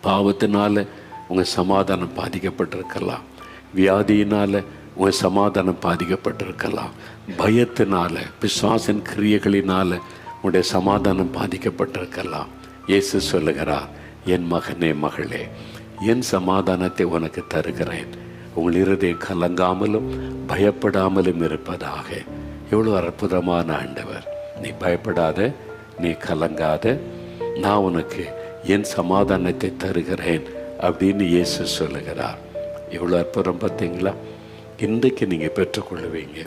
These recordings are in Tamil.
பாவத்தினால உங்கள் சமாதானம் பாதிக்கப்பட்டிருக்கலாம், வியாதியினால் உங்கள் சமாதானம் பாதிக்கப்பட்டிருக்கலாம், பயத்தினால் பிசாசின் கிரியைகளினால் உங்களுடைய சமாதானம் பாதிக்கப்பட்டிருக்கலாம். இயேசு சொல்லுகிறார், என் மகனே மகளே, என் சமாதானத்தை உனக்கு தருகிறேன், உங்கள் இருதயம் கலங்காமலும் பயப்படாமலும் இருப்பதாக. எவ்வளோ அற்புதமான ஆண்டவர்! நீ பயப்படாத, நீ கலங்காத, நான் உனக்கு என் சமாதானத்தை தருகிறேன் அப்படின்னு இயேசு சொல்லுகிறார். எவ்வளோ அற்புதம் பார்த்தீங்களா? இன்றைக்கு நீங்கள் பெற்றுக்கொள்ளுவீங்க.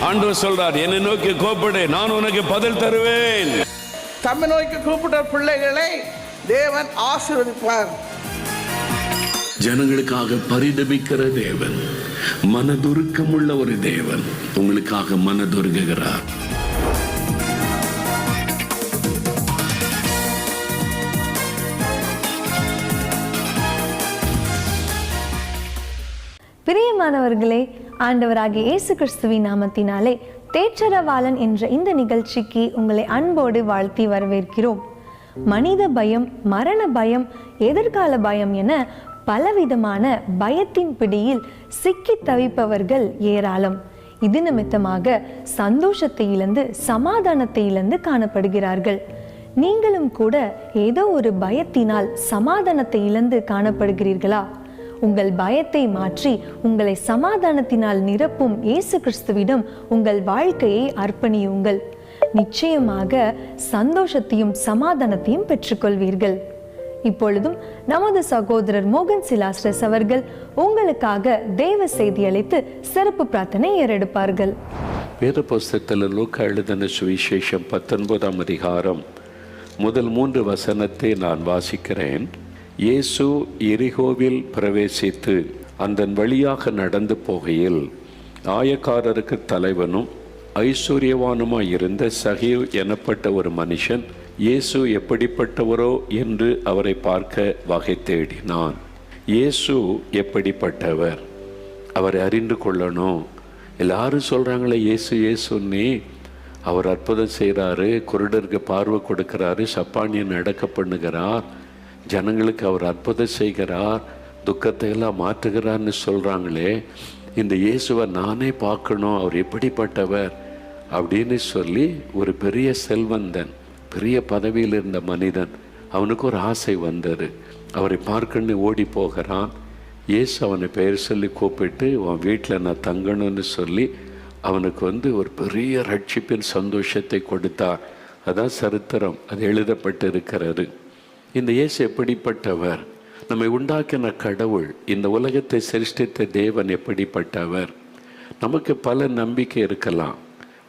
ஆண்டவர் சொல்றார், என்னை நோக்கி கூப்பிடு, நான் உனக்கு பதில் தருவேன். தம்மை நோக்கி கூப்பிட்ட பிள்ளைகளை தேவன் ஆசீர்வதிப்பார். ஜனங்களுக்காக பரிதபிக்கிற தேவன், மனதுருக்கமுள்ள ஒரு தேவன் உங்களுக்காக மனதுருகுகிறார். பிரியமானவர்களே, ஆண்டவராகிய இயேசு கிறிஸ்துவின் நாமத்தினாலே தேற்றரவாளன் என்ற இந்த நிகழ்ச்சிக்கு உங்களை அன்போடு வாழ்த்தி வரவேற்கிறோம். மனித பயம், மரண பயம், எதிர்கால பயம் என பலவிதமான பயத்தின் பிடியில் சிக்கி தவிப்பவர்கள் ஏராளம். இது நிமித்தமாக சந்தோஷத்தை இழந்து சமாதானத்தை இழந்து காணப்படுகிறார்கள். நீங்களும் கூட ஏதோ ஒரு பயத்தினால் சமாதானத்தை இழந்து காணப்படுகிறீர்களா? உங்கள் பயத்தை மாற்றி உங்களை சமாதானத்தினால் நிரப்பும் இயேசு கிறிஸ்துவிடம் உங்கள் வாழ்க்கையை அர்ப்பணியுங்கள். நிச்சயமாக சந்தோஷத்தையும் சமாதானத்தையும் பெற்றுக்கொள்வீர்கள். இப்பொழுதும் நமது சகோதரர் மோகன் சிலாஸ்ரஸ் அவர்கள் உங்களுக்காக தேவ செய்தி அளித்து சிறப்பு பிரார்த்தனை ஏறெடுப்பார்கள். வேத புஸ்தகத்தில் லூக்கா எழுதின சுவிசேஷம் 19ஆம் அதிகாரம் முதல் 3 வசனத்தை நான் வாசிக்கிறேன். இயேசு எரிகோவில் பிரவேசித்து அந்த வழியாக நடந்து போகையில் ஆயக்காரருக்கு தலைவனும் ஐஸ்வர்யவானுமாய் இருந்த சகேயு எனப்பட்ட ஒரு மனுஷன் இயேசு எப்படிப்பட்டவரோ என்று அவரை பார்க்க வகை தேடினான். இயேசு எப்படிப்பட்டவர், அவரை அறிந்து கொள்ளணும். எல்லாரும் சொல்கிறாங்களே இயேசு இயேசுன்னே, அவர் அற்புதம் செய்கிறாரு, குருடருக்கு பார்வை கொடுக்கிறாரு, சப்பானியை நடக்க பண்ணுகிறார், ஜனங்களுக்கு அவர் அற்புதம் செய்கிறார், துக்கத்தை எல்லாம் மாற்றுகிறார்னு சொல்கிறாங்களே, இந்த இயேசுவை நானே பார்க்கணும், அவர் எப்படிப்பட்டவர் அப்படின்னு சொல்லி ஒரு பெரிய செல்வந்தன், பெரிய பதவியில் இருந்த மனிதன், அவனுக்கு ஒரு ஆசை வந்தது. அவரை பார்க்கணுன்னு ஓடி போகிறான். இயேசு அவனை பெயர் சொல்லி கூப்பிட்டு அவன் வீட்டில் நான் தங்கணும்னு சொல்லி அவனுக்கு ஒரு பெரிய ரட்சிப்பின் சந்தோஷத்தை கொடுத்தார். அதான் சரித்திரம், அது எழுதப்பட்டு இருக்கிறது. இந்த இயேசு எப்படிப்பட்டவர், நம்மை உண்டாக்கின கடவுள், இந்த உலகத்தை சிருஷ்டித்த தேவன் எப்படிப்பட்டவர். நமக்கு பல நம்பிக்கை இருக்கலாம்.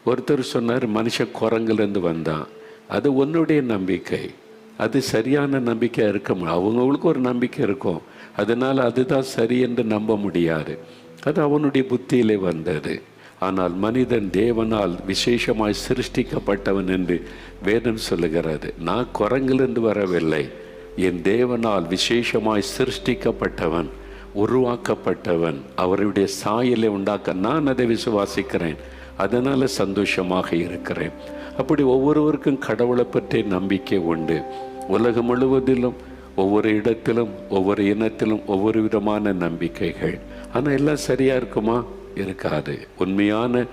ஒருத்தர் சொன்னார் மனுஷன் குரங்குலேருந்து வந்தான், அது உன்னுடைய நம்பிக்கை, அது சரியான நம்பிக்கையாக இருக்க முடியும். அவங்களுக்கு ஒரு நம்பிக்கை இருக்கும், அதனால் அதுதான் சரி என்று நம்ப முடியாது, அது அவனுடைய புத்தியிலே வந்தது. ஆனால் மனிதன் தேவனால் விசேஷமாய் சிருஷ்டிக்கப்பட்டவன் என்று வேதம் சொல்லுகிறது. நான் குரங்கிலிருந்து வரவில்லை, என் தேவனால் விசேஷமாய் சிருஷ்டிக்கப்பட்டவன், உருவாக்கப்பட்டவன், அவருடைய சாயலை உண்டாக்க நான் அதை விசுவாசிக்கிறேன், அதனால் சந்தோஷமாக இருக்கிறேன். அப்படி ஒவ்வொருவருக்கும் கடவுளை பற்றி நம்பிக்கை உண்டு. உலகம் முழுவதிலும் ஒவ்வொரு இடத்திலும் ஒவ்வொரு இனத்திலும் ஒவ்வொரு விதமான நம்பிக்கைகள். ஆனால் எல்லாம் சரியாக இருக்குமா? இருக்காது. உண்மையான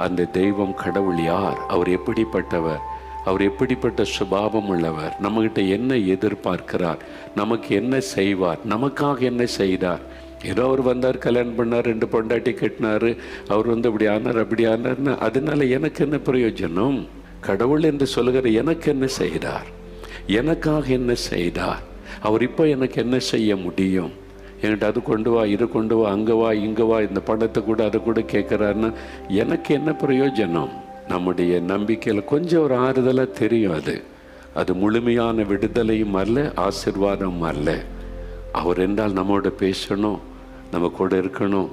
அந்த தெய்வம் கடவுள் யார், அவர் எப்படிப்பட்டவர், அவர் எப்படிப்பட்ட சுபாவம் உள்ளவர், நம்மகிட்ட என்ன எதிர்பார்க்கிறார், நமக்கு என்ன செய்வார், நமக்காக என்ன செய்தார். ஏதோ அவர் வந்தார், கல்யாணம் பண்ணார், 2 பொண்டாட்டி கட்டினார், அவர் இப்படி ஆனார் அப்படி ஆனார்னு அதனால எனக்கு என்ன பிரயோஜனம்? கடவுள் என்று சொல்லுகிற எனக்கு என்ன செய்தார், எனக்காக என்ன செய்தார், அவர் இப்போ எனக்கு என்ன செய்ய முடியும்? என்கிட்ட அது கொண்டு வா, இது கொண்டு வா, அங்கே வா, இங்கே வா, இந்த பணத்தை கூட அதை கூட கேட்குறாருன்னா எனக்கு என்ன பிரயோஜனம்? நம்முடைய நம்பிக்கையில் கொஞ்சம் ஒரு ஆறுதலாக தெரியும். அது முழுமையான விடுதலையும் அல்ல, ஆசீர்வாதம் அல்ல. அவர் என்றால் நம்மோட பேசணும், நம்ம கூட இருக்கணும்,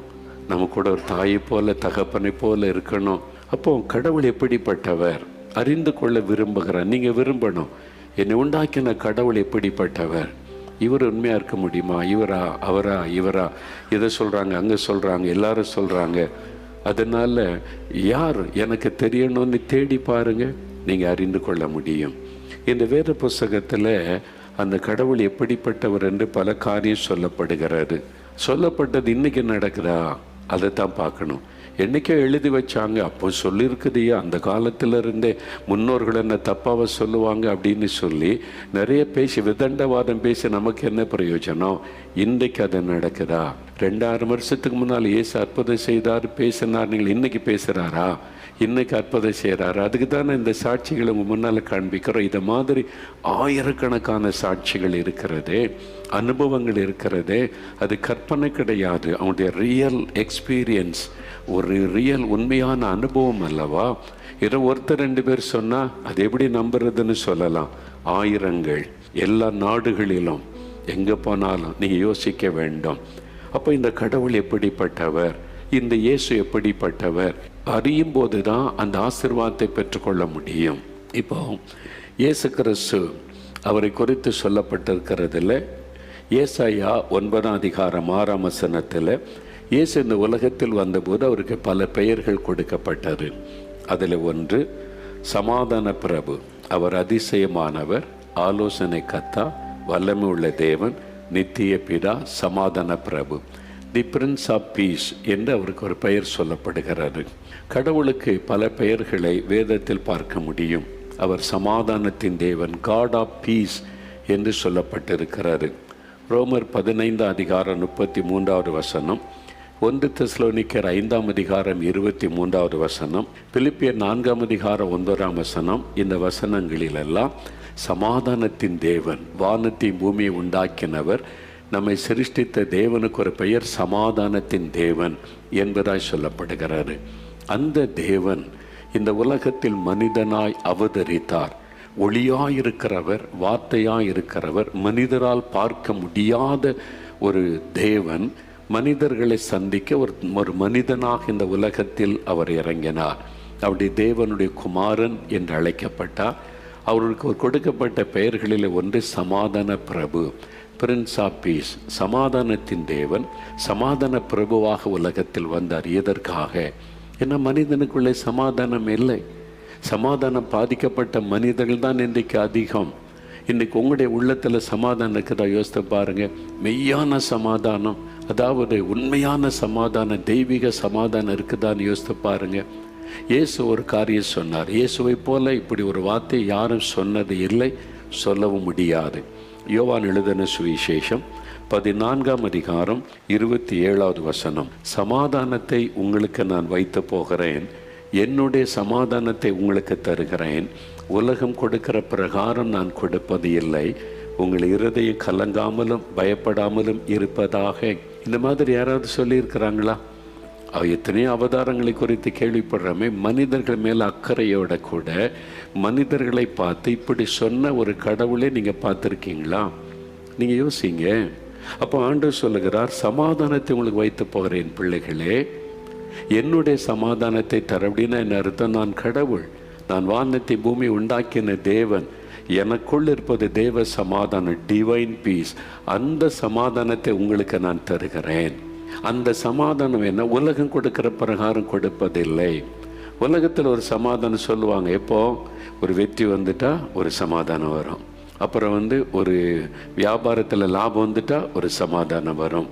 நம்ம கூட ஒரு தாயை போல தகப்பனை போல இருக்கணும். அப்போ கடவுள் எப்படிப்பட்டவர் அறிந்து கொள்ள விரும்புகிறார். நீங்கள் விரும்பணும், என்னை உண்டாக்கின கடவுள் எப்படிப்பட்டவர், இவர் உண்மையாக இருக்க முடியுமா, இவரா அவரா இவரா, இதை சொல்கிறாங்க அங்கே சொல்கிறாங்க எல்லாரும் சொல்கிறாங்க, அதனால யார் எனக்கு தெரியணும்னு தேடி பாருங்க, நீங்க அறிந்து கொள்ள முடியும். இந்த வேத புஸ்தகத்துல அந்த கடவுள் எப்படிப்பட்டவர் என்று பல காரியம் சொல்லப்படுகிறாரு. சொல்லப்பட்டது இன்னைக்கு நடக்குதா, அதை தான் பார்க்கணும். என்னைக்கோ எழுதி வச்சாங்க, அப்போ சொல்லியிருக்குதையா, அந்த காலத்துல இருந்தே முன்னோர்கள் என்ன தப்பாக சொல்லுவாங்க அப்படின்னு சொல்லி நிறைய பேசி விதண்டவாதம் பேசி நமக்கு என்ன பிரயோஜனம்? இன்றைக்கு அது நடக்குதா? 2000 வருஷத்துக்கு முன்னால் இயேசு அற்புதம் செய்தார், பேசினார். நீங்கள் இன்னைக்கு பேசுகிறாரா? இன்னைக்கு அற்புதம் செய்கிறாரு. அதுக்கு தானே இந்த சாட்சிகளை உங்கள் முன்னால் காண்பிக்கிறோம். இதை மாதிரி ஆயிரக்கணக்கான சாட்சிகள் இருக்கிறது, அனுபவங்கள் இருக்கிறது. அது கற்பனை கிடையாது, அவனுடைய ரியல் எக்ஸ்பீரியன்ஸ், ஒரு ரியல் உண்மையான அனுபவம் அல்லவா? இதை ஒருத்தர் 2 பேர் சொன்னால் அது எப்படி நம்புறதுன்னு சொல்லலாம். ஆயிரங்கள், எல்லா நாடுகளிலும் எங்கே போனாலும் நீங்கள் யோசிக்க வேண்டும். அப்போ இந்த கடவுள் எப்படிப்பட்டவர், இந்த இயேசு எப்படிப்பட்டவர் அறியும் போது தான் அந்த ஆசீர்வாதத்தை பெற்றுக்கொள்ள முடியும். இப்போ இயேசு கிறிஸ்து அவரை குறித்து சொல்லப்பட்டிருக்கிறதுல ஏசாயா 9ஆம் அதிகாரம் 6ஆம் வசனத்தில் இயேசு இந்த உலகத்தில் வந்தபோது அவருக்கு பல பெயர்கள் கொடுக்கப்பட்டது. அதில் ஒன்று சமாதான பிரபு. அவர் அதிசயமானவர், ஆலோசனை கர்த்தா, வல்லமை உள்ள தேவன், நித்திய பிதா, சமாதான பிரபு, தி பிரின்ஸ் ஆஃப் பீஸ் என்று அவருக்கு ஒரு பெயர் சொல்லப்படுகிறது. கடவுளுக்கு பல பெயர்களை வேதத்தில் பார்க்க முடியும். அவர் சமாதானத்தின் தேவன், காட் ஆஃப் பீஸ் என்று சொல்லப்பட்டிருக்கிறாரு. ரோமர் 15ஆம் அதிகாரம் 33வது வசனம், 1 தெசலோனிக்கர் 5ஆம் அதிகாரம் 23வது வசனம், பிலிப்பியர் 4ஆம் அதிகாரம் 1ஆம் வசனம், இந்த வசனங்களிலெல்லாம் சமாதானத்தின் தேவன், வானத்தை பூமியை உண்டாக்கினவர், நம்மை சிருஷ்டித்த தேவனுக்கு ஒரு பெயர் சமாதானத்தின் தேவன் என்பதாய் சொல்லப்படுகிறாரு. அந்த தேவன் இந்த உலகத்தில் மனிதனாய் அவதரித்தார். ஒளியாயிருக்கிறவர், வார்த்தையாயிருக்கிறவர், மனிதரால் பார்க்க முடியாத ஒரு தேவன் மனிதர்களை சந்திக்க ஒரு மனிதனாக இந்த உலகத்தில் அவர் இறங்கினார். அப்படி தேவனுடைய குமாரன் என்று அழைக்கப்பட்டார். அவருக்கு கொடுக்கப்பட்ட பெயர்களில் ஒன்று சமாதான பிரபு, பிரின்ஸ் ஆஃப் பீஸ், சமாதானத்தின் தேவன், சமாதான பிரபுவாக உலகத்தில் வந்தார். எதற்காக? ஏன்னா மனிதனுக்குள்ளே சமாதானம் இல்லை. சமாதானம் பாதிக்கப்பட்ட மனிதர்கள் தான் இன்றைக்கு அதிகம். இன்றைக்கு உங்களுடைய உள்ளத்தில் சமாதானம் இருக்குதா? யோசித்து பாருங்க. மெய்யான சமாதானம், அதாவது உண்மையான சமாதானம், தெய்வீக சமாதானம் இருக்குதான்னு யோசித்து பாருங்க. இயேசு ஒரு காரியம் சொன்னார். இயேசுவை போல இப்படி ஒரு வார்த்தை யாரும் சொன்னது இல்லை, சொல்லவும் முடியாது. யோவான் எழுதின சுவிசேஷம் 14ஆம் அதிகாரம் 27வது வசனம், சமாதானத்தை உங்களுக்கு நான் வைத்து போகிறேன், என்னுடைய சமாதானத்தை உங்களுக்கு தருகிறேன், உலகம் கொடுக்கிற பிரகாரம் நான் கொடுப்பது இல்லை, உங்கள் இருதயம் கலங்காமலும் பயப்படாமலும் இருப்பதாக. இந்த மாதிரி யாராவது சொல்லியிருக்கிறாங்களா? எத்தனையோ அவதாரங்களை குறித்து கேள்விப்படுறோமே. மனிதர்கள் மேலே அக்கறையோட கூட மனிதர்களை பார்த்து இப்படி சொன்ன ஒரு கடவுளை நீங்கள் பார்த்துருக்கீங்களா? நீங்கள் யோசிங்க. அப்போ ஆண்டவர் சொல்லுகிறார், சமாதானத்தை உங்களுக்கு வைத்து போகிறேன் பிள்ளைகளே, என்னுடைய சமாதானத்தை தர. அப்படின்னா என்ன அர்த்தம்? நான் கடவுள், நான் வானத்தை பூமி உண்டாக்கின தேவன், எனக்குள் இருப்பது தேவ சமாதானம், டிவைன் பீஸ். அந்த சமாதானத்தை உங்களுக்கு நான் தருகிறேன். அந்த சமாதானம் என்ன? உலகம் கொடுக்கிற பிரகாரம் கொடுப்பதில்லை. உலகத்தில் ஒரு சமாதானம் சொல்லுவாங்க. எப்போ ஒரு வெற்றி வந்துட்டா ஒரு சமாதானம் வரும், அப்புறம் ஒரு வியாபாரத்தில் லாபம் வந்துட்டா ஒரு சமாதானம் வரும்,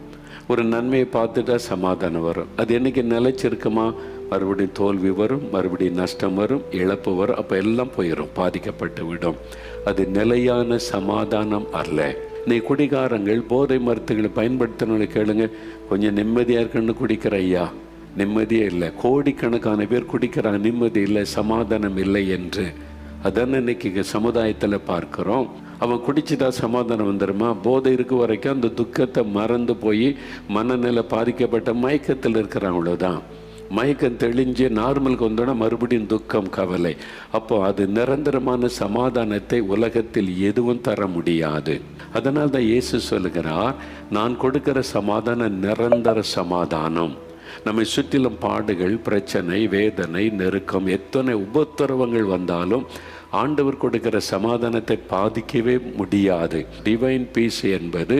ஒரு நன்மையை பார்த்துட்டா சமாதானம் வரும். அது என்னைக்கு நிலைச்சிருக்குமா? மறுபடியும் தோல்வி வரும், மறுபடியும் நஷ்டம் வரும், இழப்பு வரும், அப்போ எல்லாம் போயிடும், பாதிக்கப்பட்டு விடும். அது நிலையான சமாதானம் அல்ல. நீ குடிகாரங்கள் போதை மருத்துகளை பயன்படுத்தினவங்களை கேளுங்க, கொஞ்சம் நிம்மதியாக இருக்குன்னு குடிக்கிற ஐயா, நிம்மதியே இல்லை. கோடிக்கணக்கான பேர் குடிக்கிறாங்க, நிம்மதி இல்லை, சமாதானம் இல்லை என்று. அதான இன்னைக்கு சமுதாயத்தில் பார்க்குறோம். அவன் குடிச்சுட்டா சமாதானம் வந்துடுமா? போதை இருக்க வரைக்கும் அந்த துக்கத்தை மறந்து போய் மனநிலை பாதிக்கப்பட்ட மயக்கத்தில் இருக்கிறான், அவ்வளோதான். மயக்கம் தெளிஞ்சு நார்மலுக்கு வந்தோன்னா மறுபடியும் துக்கம், கவலை. அப்போ அது நிரந்தரமான சமாதானத்தை உலகத்தில் எதுவும் தர முடியாது. அதனால் தான் இயேசு சொல்லுகிறார், நான் கொடுக்கிற சமாதானம் நிரந்தர சமாதானம். நம்மை சுற்றிலும் பாடுகள், பிரச்சனை, வேதனை, நெருக்கம், எத்தனை உபத்திரவங்கள் வந்தாலும் ஆண்டவர் கொடுக்கிற சமாதானத்தை பாதிக்கவே முடியாது. டிவைன் பீஸ் என்பது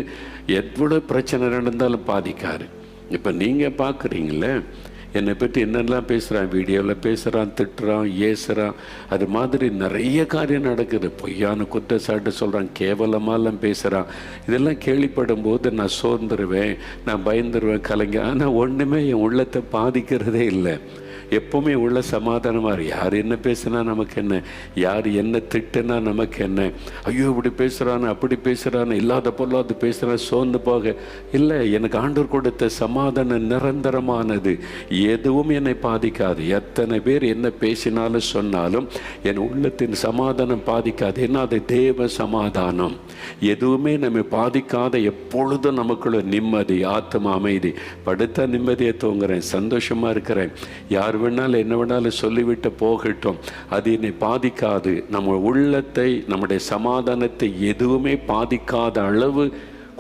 எவ்வளோ பிரச்சனை நடந்தாலும் பாதிக்காது. இப்போ நீங்கள் பார்க்குறீங்களே, என்னை பற்றி என்னெல்லாம் பேசுகிறான், வீடியோவில் பேசுகிறான், திட்டுறான், ஏசுகிறான். அது மாதிரி நிறைய காரியம் நடக்குது. பொய்யான குற்றச்சாட்டு சொல்கிறான், கேவலமாலாம் பேசுகிறான். இதெல்லாம் கேள்விப்படும் போது நான் சோர்ந்துருவேன், நான் பயந்துருவேன், கலைஞர். ஆனால் ஒன்றுமே என் உள்ளத்தை பாதிக்கிறதே இல்லை. எப்போவுமே உள்ள சமாதானமாக யார் என்ன பேசுனா நமக்கு என்ன, யார் என்ன திட்டுனா நமக்கு என்ன, ஐயோ இப்படி பேசுகிறான்னு அப்படி பேசுகிறான்னு இல்லாத பொருளாது பேசுகிறான் சோர்ந்து போக இல்லை. எனக்கு ஆண்டவர் கொடுத்த சமாதானம் நிரந்தரமானது, எதுவும் என்னை பாதிக்காது. எத்தனை பேர் என்ன பேசினாலும் சொன்னாலும் என் உள்ளத்தின் சமாதானம் பாதிக்காது. ஏன்னா அது தேவ சமாதானம். எதுவுமே நம்ம பாதிக்காத, எப்பொழுதும் நமக்குள்ள நிம்மதி, ஆத்ம அமைதி. படுத்த நிம்மதியை தூங்குறேன், சந்தோஷமாக இருக்கிறேன். யார் வேணாலும் என்ன வேணாலும் சொல்லிவிட்டு போகட்டும், அது என்னை பாதிக்காது. நம்ம உள்ளத்தை, நம்முடைய சமாதானத்தை எதுவுமே பாதிக்காத அளவு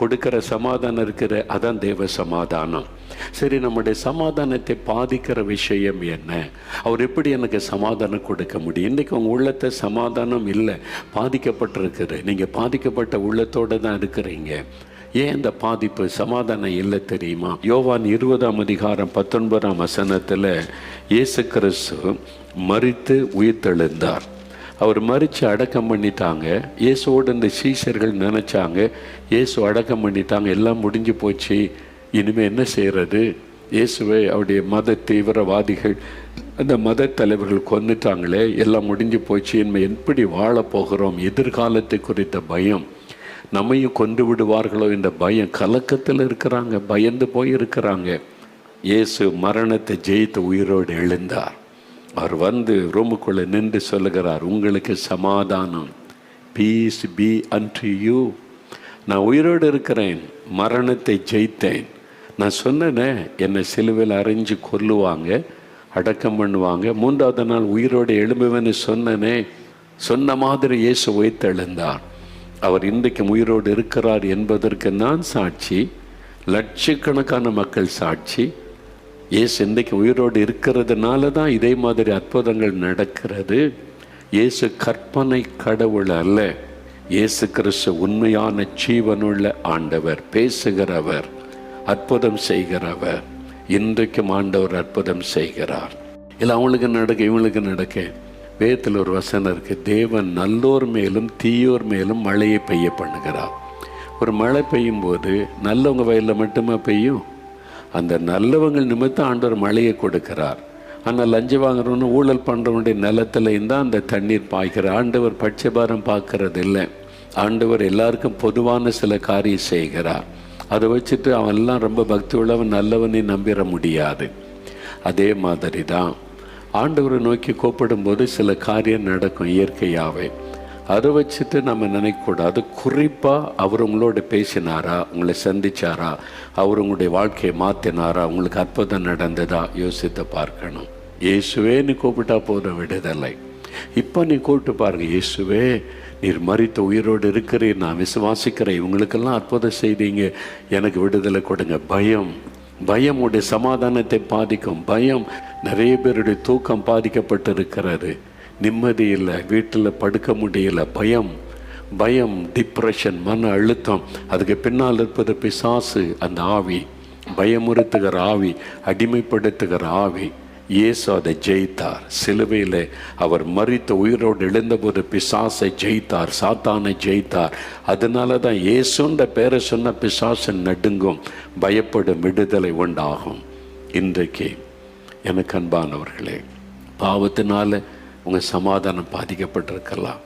கொடுக்கிற சமாதானம் இருக்கிற, அதான் தேவ சமாதானம். சரி, நம்முடைய சமாதானத்தை பாதிக்கிற விஷயம் என்ன? அவர் எப்படி எனக்கு சமாதானம் கொடுக்க முடியும்? இன்றைக்கி உங்கள் உள்ளத்தை சமாதானம் இல்லை, பாதிக்கப்பட்டிருக்குது. நீங்கள் பாதிக்கப்பட்ட உள்ளத்தோடு தான் இருக்கிறீங்க. ஏன் இந்த பாதிப்பு, சமாதானம் இல்லை தெரியுமா? யோவான் 20:19 இயேசு கிறிஸ்து மரித்து உயிர்த்தெழுந்தார். அவர் மரித்து அடக்கம் பண்ணிட்டாங்க. இயேசுவோடு இந்த சீஷர்கள் நினச்சாங்க, இயேசு அடக்கம் பண்ணிட்டாங்க, எல்லாம் முடிஞ்சு போச்சு, இனிமேல் என்ன செய்கிறது? இயேசுவை அவருடைய மத தீவிரவாதிகள், அந்த மத தலைவர்கள் கொன்னுட்டாங்களே, எல்லாம் முடிஞ்சு போச்சு, இனிமேல் எப்படி வாழப் போகிறோம்? எதிர்காலத்தை குறித்த பயம், நம்மையும் கொண்டு விடுவார்களோ என்ற பயம், கலக்கத்தில் இருக்கிறாங்க, பயந்து போய் இருக்கிறாங்க. இயேசு மரணத்தை ஜெயித்து உயிரோடு எழுந்தார். அவர் வந்து ரூமுக்குள்ளே நின்று சொல்லுகிறார், உங்களுக்கு சமாதானம், பீஸ் பி அன்டு யூ. நான் உயிரோடு இருக்கிறேன், மரணத்தை ஜெயித்தேன். நான் சொன்னேனே, என்னை சிலுவையில் அரைஞ்சு கொல்லுவாங்க, அடக்கம் பண்ணுவாங்க, 3ஆவது நாள் உயிரோடு எழும்புவேன்னு சொன்னனே, சொன்ன மாதிரி இயேசு உயிர்த்தெழுந்தார். அவர் இன்றைக்கு உயிரோடு இருக்கிறார் என்பதற்கு நான் சாட்சி, லட்சக்கணக்கான மக்கள் சாட்சி. இயேசு இன்றைக்கு உயிரோடு இருக்கிறதுனால தான் இதே மாதிரி அற்புதங்கள் நடக்கிறது. இயேசு கற்பனை கடவுள் அல்ல. இயேசு கிறிஸ்து உண்மையான ஜீவனுள்ள ஆண்டவர், பேசுகிறவர், அற்புதம் செய்கிறவர். இன்றைக்கும் ஆண்டவர் அற்புதம் செய்கிறார். இல்லை அவங்களுக்கு நடக்க இவங்களுக்கு நடக்க. வேதத்தில் ஒரு வசனம் இருக்குது, தேவன் நல்லோர் மேலும் தீயோர் மேலும் மழையை பெய்ய பண்ணுகிறார். ஒரு மழை பெய்யும் போது நல்லவங்க வயலில் மட்டுமா பெய்யும்? அந்த நல்லவங்க நிமித்தம் ஆண்டவர் மழையை கொடுக்கிறார். ஆனால் லஞ்சம் வாங்குறவனு ஊழல் பண்ணுறவனுடைய நிலத்தில் இருந்தால் அந்த தண்ணீர் பாய்க்கிறார். ஆண்டவர் பட்சபாரம் பார்க்கறது இல்லை. ஆண்டவர் எல்லாருக்கும் பொதுவான சில காரியம் செய்கிறார். அதை வச்சுட்டு அவன்லாம் ரொம்ப பக்தி உள்ளவன் நல்லவனை நம்பிட முடியாது. அதே மாதிரி தான் ஆண்டவரை நோக்கி கூப்பிடும்போது சில காரியம் நடக்கும் இயற்கையாகவே. அதை வச்சுட்டு நம்ம நினைக்கக்கூடாது. குறிப்பாக அவர் உங்களோட பேசினாரா, உங்களை சந்திச்சாரா, அவர் உங்களுடைய வாழ்க்கையை மாற்றினாரா, உங்களுக்கு அற்புதம் நடந்ததா, யோசித்து பார்க்கணும். இயேசுவே நீ கூப்பிட்டா போதும் விடுதலை. இப்போ நீ கூப்பிட்டு பாருங்க, இயேசுவே நீர் மரித்த உயிரோடு இருக்கிறீர், நான் விசுவாசிக்கிறேன், இவங்களுக்கெல்லாம் அற்புதம் செய்தீங்க, எனக்கு விடுதலை கொடுங்க. பயம் உடைய சமாதானத்தை பாதிக்கும். பயம் நிறைய பேருடைய தூக்கம் பாதிக்கப்பட்டு இருக்கிறது, நிம்மதி இல்லை, வீட்டில் படுக்க முடியல. பயம், டிப்ரெஷன், மன அழுத்தம், அதுக்கு பின்னால் இருப்பது பிசாசு. அந்த ஆவி, பயமுறுத்துகிற ஆவி, அடிமைப்படுத்துகிற ஆவி. இயேசு அதை ஜெயித்தார். சிலுவையில் அவர் மரித்த உயிரோடு எழுந்தபோது பிசாசை ஜெயித்தார், சாத்தானை ஜெயித்தார். அதனால தான் இயேசுன்ற பேரை சொன்ன பிசாசு நடுங்கும், பயப்படும், விடுதலை உண்டாகும். இன்றைக்கு எனக்கு அன்பானவர்களே, பாவத்தினால உங்கள் சமாதானம் பாதிக்கப்பட்டிருக்கலாம்,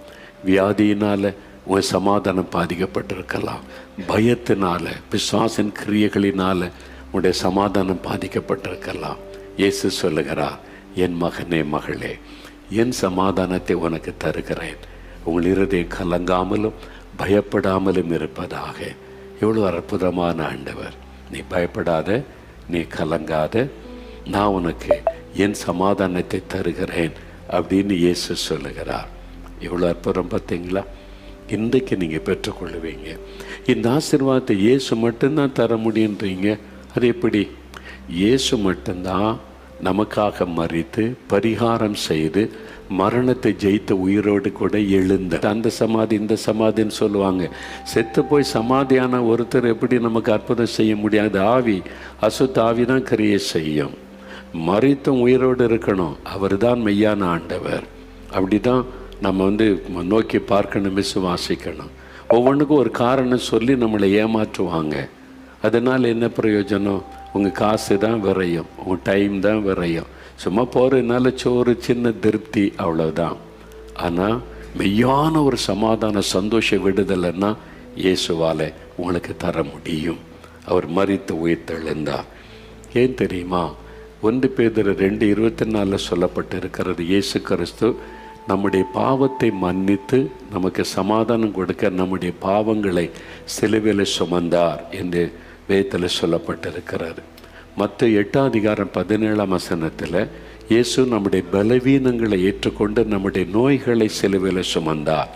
வியாதியினால் உங்கள் சமாதானம் பாதிக்கப்பட்டிருக்கலாம், பயத்தினால, பிசாசின் கிரியைகளினால் உங்களுடைய சமாதானம் பாதிக்கப்பட்டிருக்கலாம். இயேசு சொல்லுகிறார், என் மகனே மகளே, என் சமாதானத்தை உனக்கு தருகிறேன், உங்கள் இருதயம் கலங்காமலும் பயப்படாமலும் இருப்பதாக. எவ்வளோ அற்புதமான ஆண்டவர்! நீ பயப்படாத, நீ கலங்காத, நான் உனக்கு என் சமாதானத்தை தருகிறேன் அப்படின்னு இயேசு சொல்லுகிறார். எவ்வளோ அற்புதம் பார்த்தீங்களா? இன்றைக்கு நீங்கள் பெற்றுக்கொள்ளுவீங்க. இந்த ஆசீர்வாதத்தை இயேசு மட்டும்தான் தர முடியுன்றீங்க. அது எப்படி? இயேசு மட்டும்தான் நமக்காக மரித்து பரிகாரம் செய்து மரணத்தை ஜெயித்த உயிரோடு கூட எழுந்த. அந்த சமாதி இந்த சமாதின்னு சொல்லுவாங்க. செத்து போய் சமாதியான ஒருத்தர் எப்படி நமக்கு அற்புதம் செய்ய முடியாது? ஆவி, அசுத்த ஆவி தான் கிரியை செய்யும். மரித்தும் உயிரோடு இருக்கணும். அவர் தான் மெய்யான ஆண்டவர். அப்படி தான் நம்ம நோக்கி பார்க்கணும், விசுவாசிக்கணும். ஒவ்வொன்றுக்கும் ஒரு காரணம் சொல்லி நம்மளை ஏமாற்றுவாங்க. அதனால் என்ன பிரயோஜனம்? உங்கள் காசு தான் விரையும், உங்கள் டைம் தான் விரையும். சும்மா போகிறதுனால சோறு சின்ன திருப்தி, அவ்வளோதான். ஆனால் மெய்யான ஒரு சமாதான சந்தோஷ விடுதலைன்னா இயேசுவால் உங்களுக்கு தர முடியும். அவர் மரித்து உயிர்த்தெழுந்தார். ஏன் தெரியுமா? 1 பேதுரு 2:24 சொல்லப்பட்டு இருக்கிறது, இயேசு கிறிஸ்து நம்முடைய பாவத்தை மன்னித்து நமக்கு சமாதானம் கொடுக்க நம்முடைய பாவங்களை சிலுவையில் சுமந்தார் என்று வேதத்தில் சொல்லப்பட்டிருக்கிறார். மத்தேயு 8:17 இயேசு நம்முடைய பலவீனங்களை ஏற்றுக்கொண்டு நம்முடைய நோய்களை சிலுவையில் சுமந்தார்.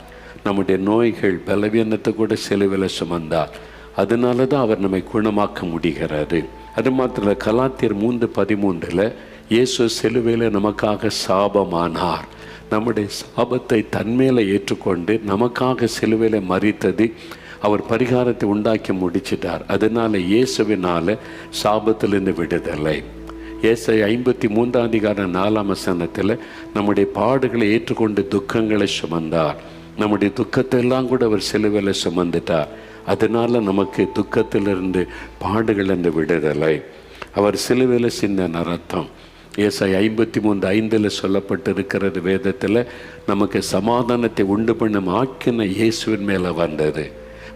நம்முடைய நோய்கள் பலவீனத்தை கூட சிலுவையில் சுமந்தார். அதனால தான் அவர் நம்மை குணமாக்க முடிகிறது. அது மாத்திரம் கலாத்தியர் 3:13 இயேசு சிலுவையில் நமக்காக சாபமானார். நம்முடைய சாபத்தை தன்மேல ஏற்றுக்கொண்டு நமக்காக சிலுவையில் மரித்தது அவர் பரிகாரத்தை உண்டாக்கி முடிச்சிட்டார். அதனால இயேசுவினால சாபத்திலிருந்து விடுதலை. ஏசாயா 53:4 நம்முடைய பாடுகளை ஏற்றுக்கொண்டு துக்கங்களை சுமந்தார். நம்முடைய துக்கத்தை எல்லாம் கூட அவர் சிலுவையில் சுமந்துட்டார். அதனால நமக்கு துக்கத்திலிருந்து பாடுகளிலிருந்து விடுதலை. அவர் சிலுவையில் சிந்தின ரத்தம். ஏசாயா 53:5 சொல்லப்பட்டிருக்கிறது வேதத்தில், நமக்கு சமாதானத்தை உண்டு பண்ணும் ஆக்கின இயேசுவின் மேலே வந்தது.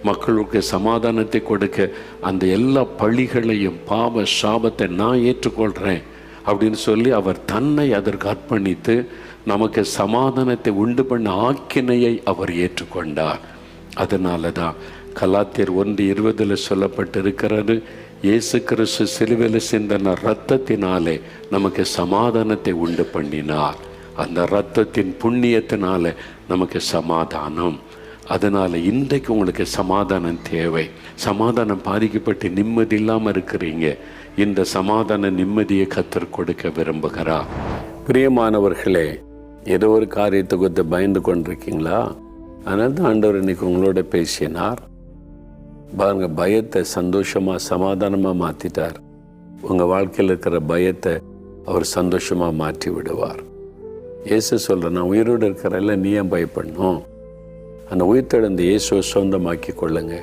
மக்களுக்கு சமாதானத்தை கொடுக்க அந்த எல்லா பழிகளையும் பாவ சாபத்தை நான் ஏற்றுக்கொள்கிறேன் அப்படின்னு சொல்லி அவர் தன்னை அதற்கு அர்ப்பணித்து நமக்கு சமாதானத்தை உண்டு பண்ண ஆக்கினையை அவர் ஏற்றுக்கொண்டார். அதனால தான் கலாத்தியர் 1:20 சொல்லப்பட்டிருக்கிறது, இயேசு கிறிஸ்து சிலுவையில் சிந்தின இரத்தத்தினாலே நமக்கு சமாதானத்தை உண்டு பண்ணினார். அந்த இரத்தத்தின் புண்ணியத்தினால நமக்கு சமாதானம். அதனால் இன்றைக்கு உங்களுக்கு சமாதானம் தேவை. சமாதானம் பாதிக்கப்பட்டு நிம்மதி இல்லாமல் இருக்கிறீங்க. இந்த சமாதான நிம்மதியை கர்த்தர் கொடுக்க விரும்புகிறார். பிரியமானவர்களே, ஏதோ ஒரு காரியத்தை குறித்து பயந்து கொண்டிருக்கீங்களா? அதனால தான் ஆண்டவர் இன்னைக்கு உங்களோட பேசினார். பாருங்க, பயத்தை சந்தோஷமாக சமாதானமாக மாற்றிட்டார். உங்கள் வாழ்க்கையில் இருக்கிற பயத்தை அவர் சந்தோஷமாக மாற்றி விடுவார். இயேசு சொல்கிறேன், நான் உயிரோடு இருக்கிறல்ல, நீ ஏன் பயப்படணும்? அந்த உயிர்த்தெழுந்த இயேசுவை சொந்தமாக்கி கொள்ளுங்க.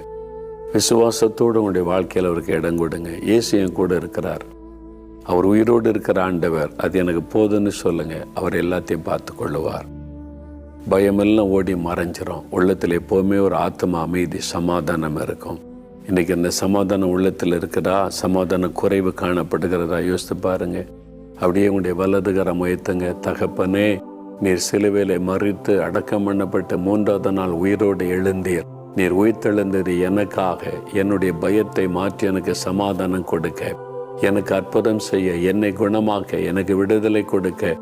விசுவாசத்தோடு உங்களுடைய வாழ்க்கையில் அவருக்கு இடம் கொடுங்க. இயேசு என் கூட இருக்கிறார், அவர் உயிரோடு இருக்கிற ஆண்டவர், அது எனக்கு போதுன்னு சொல்லுங்க. அவர் எல்லாத்தையும் பார்த்து கொள்ளுவார். பயமெல்லாம் ஓடி மறைஞ்சிரும். உள்ளத்தில் எப்போவுமே ஒரு ஆத்ம அமைதி, சமாதானம் இருக்கும். இன்றைக்கி அந்த சமாதானம் உள்ளத்தில் இருக்கிறதா? சமாதான குறைவு காணப்படுகிறதா? யோசித்து பாருங்க. அப்படியே உங்களுடைய வலதுகரம் உயர்த்துங்க. தகப்பனே, நீர் சிலுவையிலே மரித்து அடக்கம் பண்ணப்பட்டு 3ஆவது நாள் உயிரோடு எழுந்தீர். நீர் உயிர்த்தெழுந்தது எனக்காக. என்னுடைய பயத்தை மாற்றி எனக்கு சமாதானம் கொடுக்க, எனக்கு அற்புதம் செய்ய, என்னை குணமாக்க, எனக்கு விடுதலை கொடுக்க,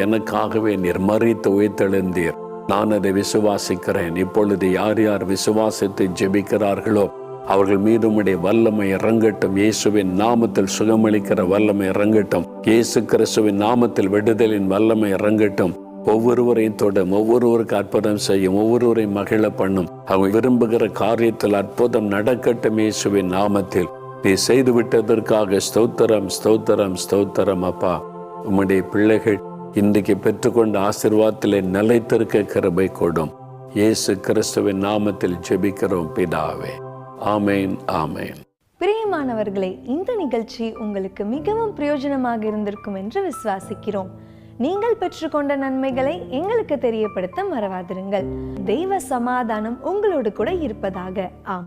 எனக்காகவே நீர் மரித்து உயிர்த்தெழுந்தீர். நான் அதை விசுவாசிக்கிறேன். இப்பொழுது யார் யார் விசுவாசத்தை ஜெபிக்கிறார்களோ அவர்கள் மீது உம்முடைய வல்லமை இறங்கட்டும். இயேசுவின் நாமத்தில் சுகமளிக்கிற வல்லமை இறங்கட்டும். இயேசு கிறிஸ்துவின் நாமத்தில் விடுதலின் வல்லமை இறங்கட்டும். ஒவ்வொருவரையும் தொடும், ஒவ்வொருவருக்கு அற்புதம் செய்யும், ஒவ்வொருவரையும் மகிழ பண்ணும். அவங்க விரும்புகிற காரியத்தில் அற்புதம் நடக்கட்டும். இயேசுவின் நாமத்தில் நீ செய்து விட்டதற்காக ஸ்தோத்திரம், ஸ்தோத்திரம், ஸ்தோத்திரம். அப்பா, உம்முடைய பிள்ளைகள் இன்றைக்கு பெற்றுக்கொண்ட ஆசீர்வாதத்திலே நிலைத்திருக்க கிருபை கொடும். இயேசு கிறிஸ்துவின் நாமத்தில் ஜெபிக்கிறோம் பிதாவே. ஆமேன், ஆமேன். பிரியமானவர்களே, இந்த நிகழ்ச்சி உங்களுக்கு மிகவும் பிரயோஜனமாக இருந்திருக்கும் என்று விசுவாசிக்கிறோம். நீங்கள் பெற்றுக்கொண்ட நன்மைகளை எங்களுக்கு தெரியப்படுத்த மறவாதிருங்கள். தெய்வ சமாதானம் உங்களோடு கூட இருப்பதாக. ஆம்.